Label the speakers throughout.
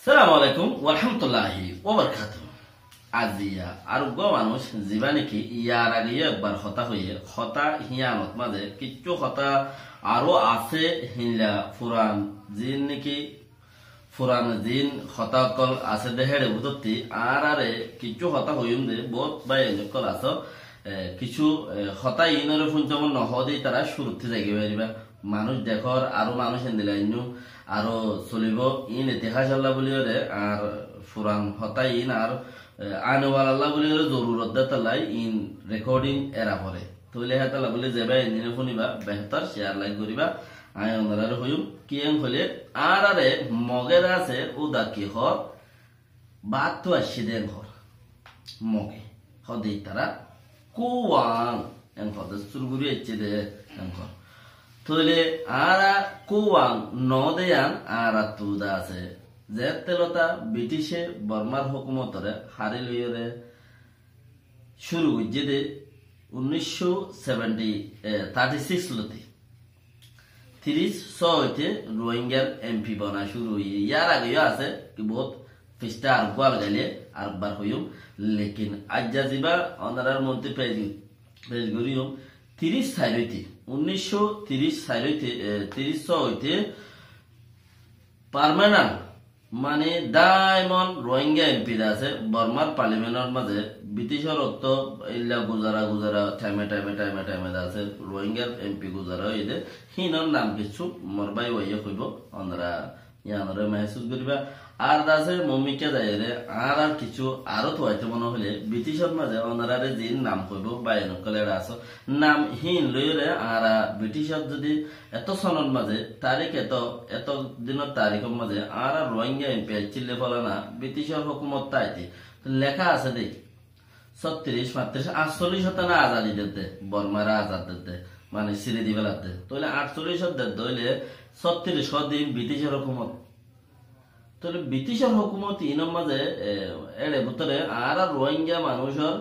Speaker 1: সালাম আলাইকুম ওরহামতুল্লাহি ওবরকাতুহ। আজিয়া আরোগ্য মানুষ যা নাকি ইয়ার আগে একবার হতা হয়ে হতা হিয়ানত মাঝে কিছু হতা আরো আছে হিলা ফুরান জিন নাকি ফুরান জিন হতা কল আছে দেহেড়ে বুঝতি আর আরে কিছু হতা হইম দে বহুত বাই কল আছো কিছু হতা ইনরে ফুঞ্চমন নহদেই তারা শুরুতে জায়গা পারিবা মানুষ দেখর আরো মানুষ এনে আরো চলিব ইন ইতিহাস আল্লাহ বলি আর ফুরান হতাই ইন আর আনওয়াল আল্লাহ বলি জরুরত দেতালাই ইন রেকর্ডিং এরা পরে তৈলে হেতালা বলে যাবে ইঞ্জিনে শুনিবা বেহতর শেয়ার লাইক করিবা আই ওনার হইম কিয়েং হলে আর আরে মগের আছে উদা কি হর বাদ তো আসি দেন হর মগে হদে তারা কুয়াং এং হদে সুরগুরি এচ্ছে দে এং হর তৈলে আরা কুয়াং নদেয়ান আরা তুদা আছে যে তেলতা ব্রিটিশে বর্মার হুকুমতরে হারি লইরে শুরু হইছে দে 1936 লতি 30 হইতে রোহিঙ্গার এমপি বনা শুরু হইয়ে ইয়ার আগেও আছে কি বহুত ফিস্টা আর গোয়াল গাইলে আর বার হইম লেকিন আজ্জা জিবা অনারার মধ্যে পেজ গরিয়ম 30 সাল হইতে 1930 সাল হইতে 30 হইতে পার্মানেন্ট মানে ডায়মন্ড রোহিঙ্গা এমপি আছে বর্মার পার্লিমেন্টের মাঝে ব্রিটিশের রক্ত ইল্লা গুজারা টাইমে আছে রোহিঙ্গার এমপি গুজারা হইতে হিনর নাম কিছু মরবাই হইয়া কইব অনরা ইয়ানরে মেহসুস করিবা আর দাসে মমিকে যাইরে আর কিছু আরো তো হইতে মনে হলে ব্রিটিশের মাঝে অনরারে জিন নাম কইব বাইনকলে আছে নাম হিন লইরে আর ব্রিটিশের যদি এত সনদ মাঝে তারিখ এত দিনের তারিখের মাঝে আর রোহিঙ্গা এমপি চিল্লে ফলে না ব্রিটিশের হুকুমত তাইতে লেখা আছে দেখ 36 35 48 শতাংশ আজাদি দিতে বর্মারা আজাদ দিতে মানে সিরে দিবেলাতে তাহলে 48 দইলে 36 দিন ব্রিটিশের হুকুমত তাহলে ব্রিটিশের হুকুমত ইনর মাঝে এড়ে ভিতরে আর রোহিঙ্গা মানুষের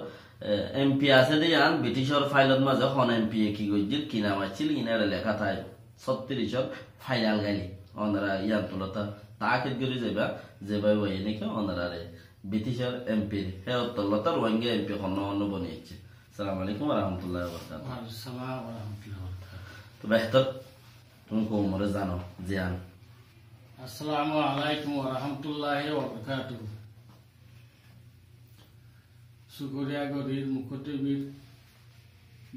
Speaker 1: এমপি আছে দিয়ে ব্রিটিশের ফাইলত মাঝে হন এমপি কি গইছিল কি নাম আছিল ইনারে লেখা থাই 36 ফাইনাল গাইলি ওনারা ইয়ান তুলতা তাকে গরি যাইবা যেভাবে ওই নাকি ওনারা ব্রিটিশের এমপি হে তলতা রোহিঙ্গা এমপি হন বনিয়েছে। আসসালামু আলাইকুম ওয়া রাহমাতুল্লাহি ওয়া বারাকাতুহু।
Speaker 2: আসসালামু ওয়া রাহমাতুল্লাহি ওয়া বারাকাতুহু।
Speaker 1: তো বেহতর তুমি কোমরে জানো জিয়ান।
Speaker 2: আসসালামু আলাইকুম ওয়া রাহমাতুল্লাহি ওয়া বারাকাতুহু। সুগরিয়া গরির মুখটিবির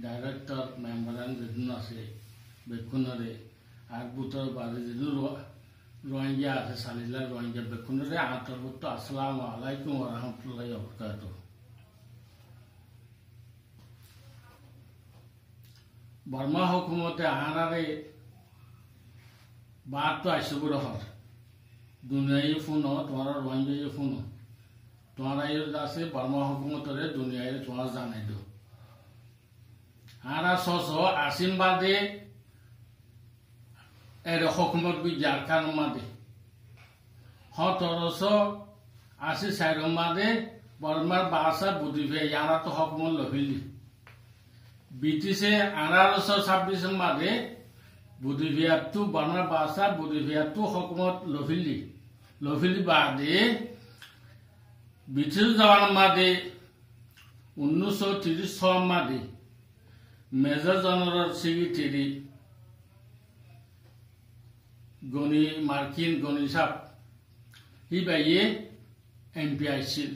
Speaker 2: ডাইরেক্টর মেম্বারান যেদিন আছে বেকুনরে আর বুতর বারে যেদিন রোহিঙ্গা আছে সালিলা রোহিঙ্গা বেকুনরে আন্তর্ভুক্ত আসসালামু আলাইকুম ওয়া রাহমাতুল্লাহি ওয়া বারাকাতুহু। বর্মা হুকুমতে আহারে বাদ তো আসবো হর দুনিয়ায় ফোনো তোমার রোহিঙ্গা ফোনো তোমার আছে বর্মা হুকুমতরে দুনিয়ায় তোমার জানাই দো আরা সস আসিম বাদে এর হুকুমত বি জারখান মাদে হতরস আসি সাইর মাদে বর্মার বাসা বুদ্ধিভে ইয়ারা তো হুকুমত লভিলি ব্রিটিশে 1826 মাদে বুদ্ধিভিয়াতু বর্মার বাসা বুদ্ধিভিয়াতু হুকুমত লভিলি বাদে ব্রিটিশ জওয়ান মাদে 1936 মাদে মেজর জেনারেল সেক্রেটারি গনি মার্কিন গনি সাহ হিবাইয়ে এমপি আইছিল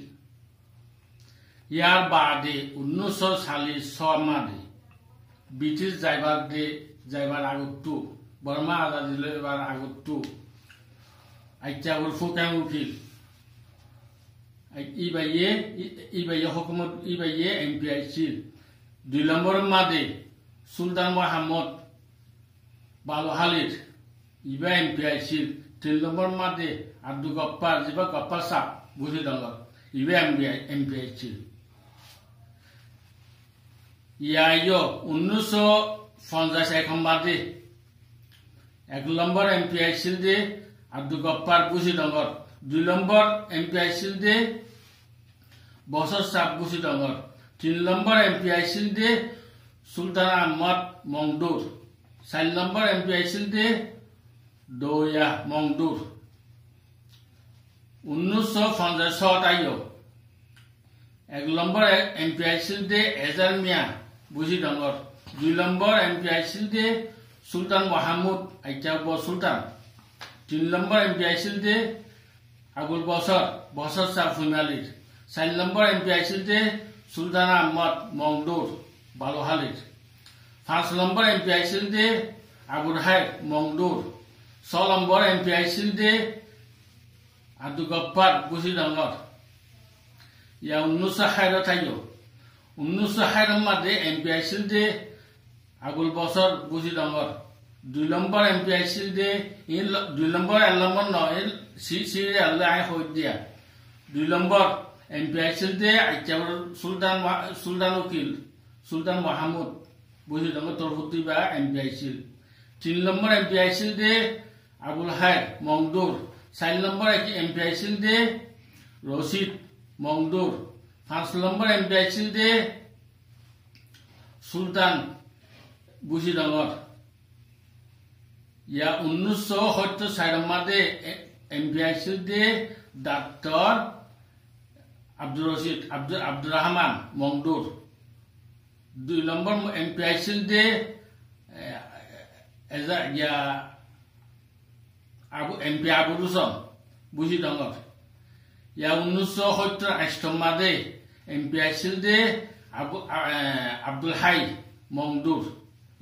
Speaker 2: ইয়ার বাদে 1946 মাদে ব্রিটিশ যাইবার আগতো বর্মা আজাদি লইবার আগতো আইচাবল ফুকাং উকিল ইবাইয়ে হুকুমত ইবাইয়ে এমপি আইছিল 2 নম্বর মাদে সুলতান মোহাম্মদ বালোহালির ইবা এমপি আইছিল 3 নম্বর মাদে আব্দুল গফফার জিবা গফফার সাহ বুঝি দঙ্গল ইবা এমপি আইছিল ইয়াইও 1950 মাদে 1 নম্বর এমপি আইছিল দে আব্দুল গফফার বুঝি দঙ্গল 2 নম্বর এমপি আইছিল দে বছর সাহ বুঝি দঙ্গল 3 নম্বর এমপি আইছিল দে সুলতান আহমদ মংদুর 4 নম্বর এমপি আইছিল দে দৌয়া মংদুর 1956 আইও 1 নম্বর এমপি আইছিল দে এজার মিয়া বুঝি ডঙ্গর 2 নম্বর এমপি আইছিল দে সুলতান মাহমুদ আইচাব সুলতান 3 নম্বর এমপি আইছিল দে আবুল বছর সাফুনালির 4 নম্বর এমপি আইছিল দে সুলতান আহমদ মংদুর বালোহালির 5 নম্বর এমপি আইছিল দে আবুল হাই মংদুর 6 নম্বর এমপি আইছিল দে আব্দুল গফফার বুঝি ডঙ্গর ইয়া 1960 থাইও 1960 মাঝে এমপি আইছিল দে আবুল বছর বুঝি ডঙ্গর 2 নম্বর এমপি আইছিল দে 2 নম্বর এল নম্বর নয় সি আল্লাহ আই হই দিয়া 2 নম্বর এমপি আইছিল দে আইচাবর সুলতান উকিল সুলতান মাহমুদ বুঝি ডঙ্গর তরফতি বা এমপি আইছিল 3 নম্বর এমপি আইছিল দে আবুল হাই মংদুর 4 নম্বর এমপি আইছিল দে রশিদ মংদুর 5 নম্বর এমপি আইছিল দে সুলতান বুঝি ডঙ্গর ইয়া 1974 মাঝে এমপি আইছিল দে ডাক্তার আব্দুর রশিদ আব্দুর রহমান মংদুর 2 নম্বর এমপি আইছিল দে এমপি আবুল হুসেন বুঝি ডঙ্গর ইয়া 1978 মাঝে এমপি আইছিল দে আব্দুল হাই মংদুর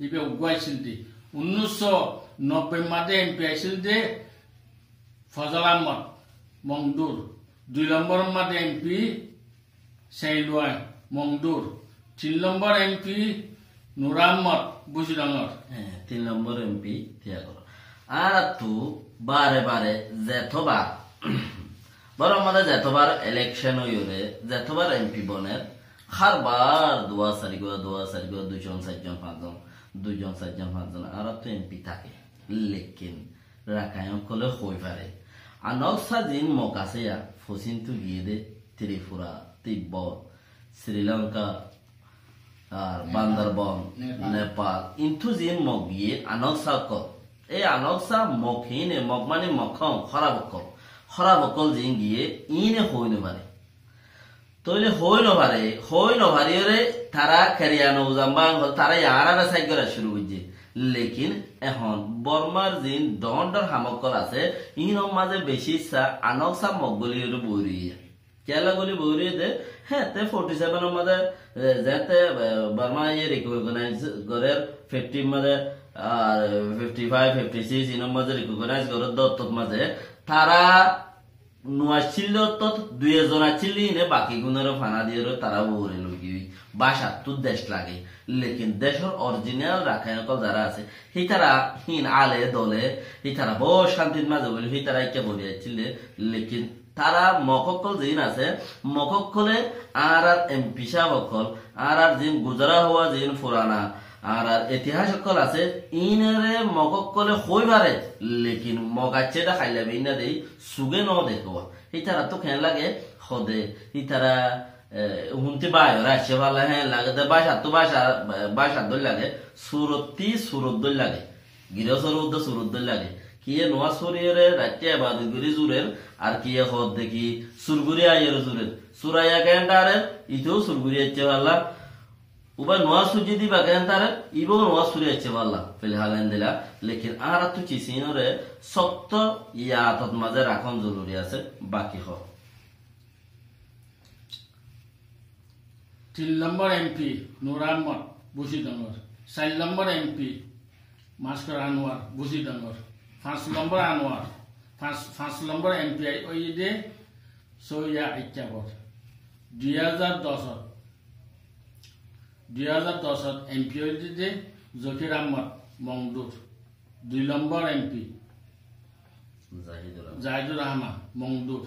Speaker 2: ইবে উগাইছিল দে 1990 মাঝে এমপি আইছিল দে ফজল আহমদ মংদুর 2 নম্বর মাঝে এমপি সেইলুয়াই মংদুর 3 নম্বর এমপি নুর আহমদ বুঝি ডঙ্গর
Speaker 1: 3 নম্বর এমপি থিয়া করো আর তু বারে যেতবার বড় আমাদের যেতবার ইলেকশন হইরে যেতবার এমপি বনের হারবার দোয়া সারিগো 2 জন 4 জন 5 জন 2 জন 4 জন 5 জন আর তো এমপি থাকে লেকিন রাখায়ন কলে হই পারে আনক সাজিন মকাসিয়া ফসিন তু গিয়ে দে ত্রিপুরা তিব্বত শ্রীলঙ্কা আর বান্দরবন নেপাল ইন্টু জিন মগ গিয়ে আনক সাক এই আনক সা মখিনে মগ মানে মখম খরাবকল জিন গিয়ে ইনে হই নবারে তইলে হই নভারিরে তারা খেরিয়ানো জাম্বাং হল তারা ইয়ারা সাইড করা শুরু হইছে লেকিন এখন বর্মার জিন দণ্ডর হামকল আছে ইন মাঝে বেশি সা আনক সা মগলির বইরিয়ে কেলা গলি বইরিয়ে দে হ্যাঁ তে 47 মাঝে যেতে বর্মা ইয়ে রিকগনাইজ করে 50 মাঝে আর 55 56 ইন মাঝে রিকগনাইজ করে দত্তত মাঝে তারা নুয়াছিল তো 2 জন আছিল ইনে বাকি গুণের ফানা দিয়ে তারা বহরে লগি বাসা তো দেশ লাগে লেকিন দেশের অরিজিনাল রাখায়নকল যারা আছে হি তারা হিন আলে দলে হি তারা বহু শান্তির মাঝে বলে হি তারা ইকে বলে যাচ্ছিল লেকিন তারা মককল জিন আছে মককলে আর এমপি সাহকল আর জিন গুজরা হওয়া জিন ফুরানা আর ইতিহাস সকল আছে ইনরে মককলে হই পারে লেকিন মগাচ্ছেটা খাইলে ইনা দেই সুগে ন দেখো ইতারা তো খেন লাগে হদে ইতারা হুনতে বাইরে আসে ভালো হ্যাঁ লাগে বাসা দল লাগে সুরত দল লাগে সুরত দল লাগে কিয়ে নোয়া সরিয়ে রাজ্যে বাদুগুড়ি জুরের আর কিয়ে হদ দেখি সুরগুড়ি আইয়ের জুরের সুরাইয়া কেন্টারে ইতেও সুরগুড়ি আসছে ভাল্লা উবা নোয়া সুজি দিবা কেন্টারে ইবো নোয়া সুরি আসছে ভাল্লা ফিলহাল দিলা লেকিন আর তো চিসিনরে সত্য ইয়াতত মাঝে রাখন জরুরি আছে বাকি হ
Speaker 2: 3 নম্বর এমপি নুর আহমদ বুঝি ডঙ্গর 4 নম্বর এমপি মাস্টার আনোয়ার বুঝি ডঙ্গর 5 নম্বর আনোয়ার 5 নম্বর এমপি ওই দে সইয়া ইচ্ছাবর 2010 এমপি ওই দে জকির আহমদ মংদুর 2 নম্বর এমপি জাহিদুর রহমান মংদুর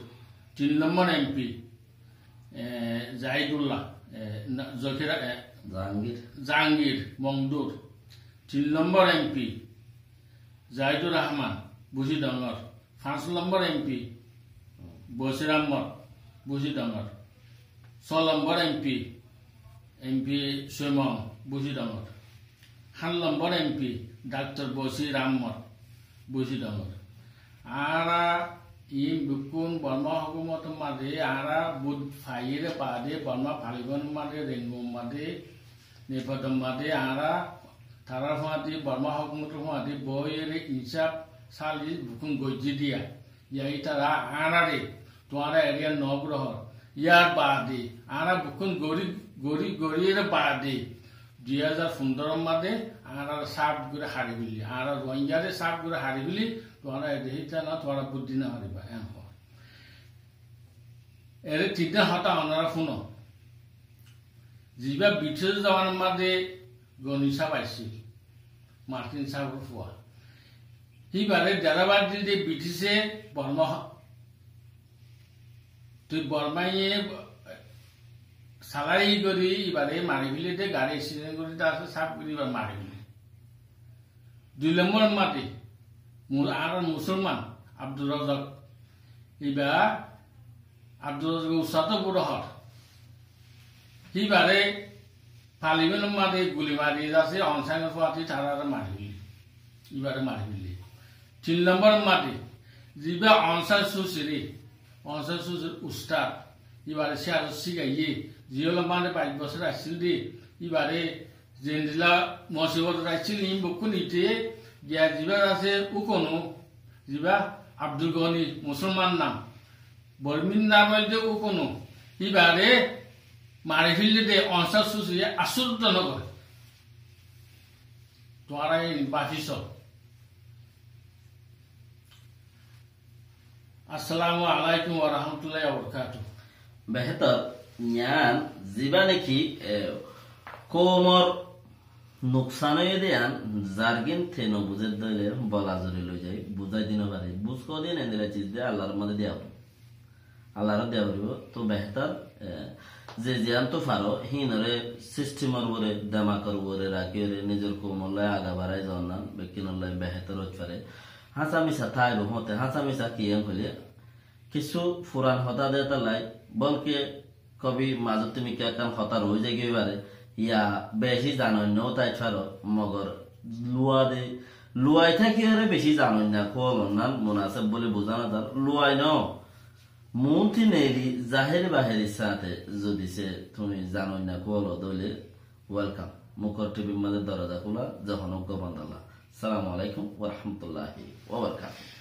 Speaker 2: 3 নম্বর এমপি জাহিদুল্লাহ জাহাঙ্গীর মংদুর 3 নম্বর এমপি জাহিদুর রহমান বুঝি ডঙ্গর 5 নম্বর এমপি বশির আহমদ বুঝি ডঙ্গর 6 নম্বর এমপি সৈমং বুঝি ডঙ্গর 7 নম্বর এমপি ডাক্তার বশির আহমদ বুঝি ডঙ্গর আর ই বুকুন বর্মা হুকুমত মাঝে আরা বুধ ফাইরে বাদে বর্মা ফালিগন মাঝে রেঙ্গু মাঝে নেপদম মাঝে আরা তারা ফাঁদি বর্মা হুকুমত ফাঁদি বইয়ের ইনসাফ সালি বুকুন গজ্জি দিয়া ইয়াই তারা আরারে তোমারা এরিয়া নগ্রহর ইয়ার বাদে আরা বুকুন গড়ি গড়ি গড়িয়ে বাদে 2015 মাঝে আরা সাপ করে হারি বিলি আরা রোহিঙ্গারে সাপ করে হারি বিলি তোরা দেহিতা না তোরা বুদ্ধি না হারিবা এম হয় এর তিনটা হতা অনারা শুনো যিবা ব্রিটিশ জওয়ান মাঝে গণিসা পাইছিল মার্কিন সাহেব ফুয়া সিবারে দেরাবাদ দিলে ব্রিটিশে বর্মা তুই বর্মাইয়ে সালারি করি এবারে মারি ফেলে দে গাড়ি এক্সিডেন্ট করে তারপরে সাপ করে এবার মারি ফেলে 2 নম্বর মাটি আর মুসলমান আব্দুর রাজাক এবার আব্দুর রাজাক উসাত বুড়হর সিবারে পার্লিমেন্ট মাঠে গুলি মারি যাচ্ছে অনসাইন ফাটি তারা মারি ফেলে এবারে মারি ফেলে 3 নম্বর মাটি যিবা অনসার সুসিরি অনসার সুসির উস্তাদ এবারে সে আরো শিখাইয়ে জিওলা মানে 5 বছর আসছিল দি এবারে জেন্দিলা মসিবত রাখছিল ই বকু নিতে গিয়া যিবা আছে উকনো যিবা আব্দুল গনি মুসলমান নাম বর্মিন নাম হইতে উকনো এবারে মারি ফেললে দে অনসার সুসিয়ে আশ্চর্য নগর তোরা এই বাফিস আসসালামু আলাইকুম ওয়া রাহমাতুল্লাহি ওয়া বারাকাতুহু
Speaker 1: বেহতর জ্ঞান যিবা নাকি কোমর নুকসান হয়ে দেয়ান জার্গিন থেনো বুঝে দিলে বলা জরি লই যায় বুঝাই দিন পারে বুঝ কদিন এদিলা চিজ দিয়ে আল্লাহর মধ্যে দেওয়া আল্লাহর দেওয়া হইব তো বেহতর যে জ্ঞান তো পারো হিনরে সিস্টেমর ওরে দামাকর ওরে রাখি ওরে নিজের কোমরলায় আগা বাড়াই যাওয়ার নাম বেকিনল্লায় বেহতর হতে পারে হাসা মিশা থাইব হতে হাসা মিশা কি হলে কিছু ফুরান হতা দে তালাই বলকে কবি মাজত তুমি কেন হতা রয়ে যায় গিয়ে ইয়া বেশি জানন্য তাই ছাড়ো মগর লুয়াই থাকি আরে বেশি জানই না খোল না মুনাসব বলে বোঝানো তার লুয়াই ন মন্ত্রী নেরি জাহেরি বাহেরির সাথে যদি সে তুমি জানই না খোল দলে ওয়েলকাম মুখর টিভির মাঝে দরজা খোলা যখন বান্দাল্লাহ সালামু আলাইকুম ওয়া রাহমাতুল্লাহি ওয়া বারাকাতুহু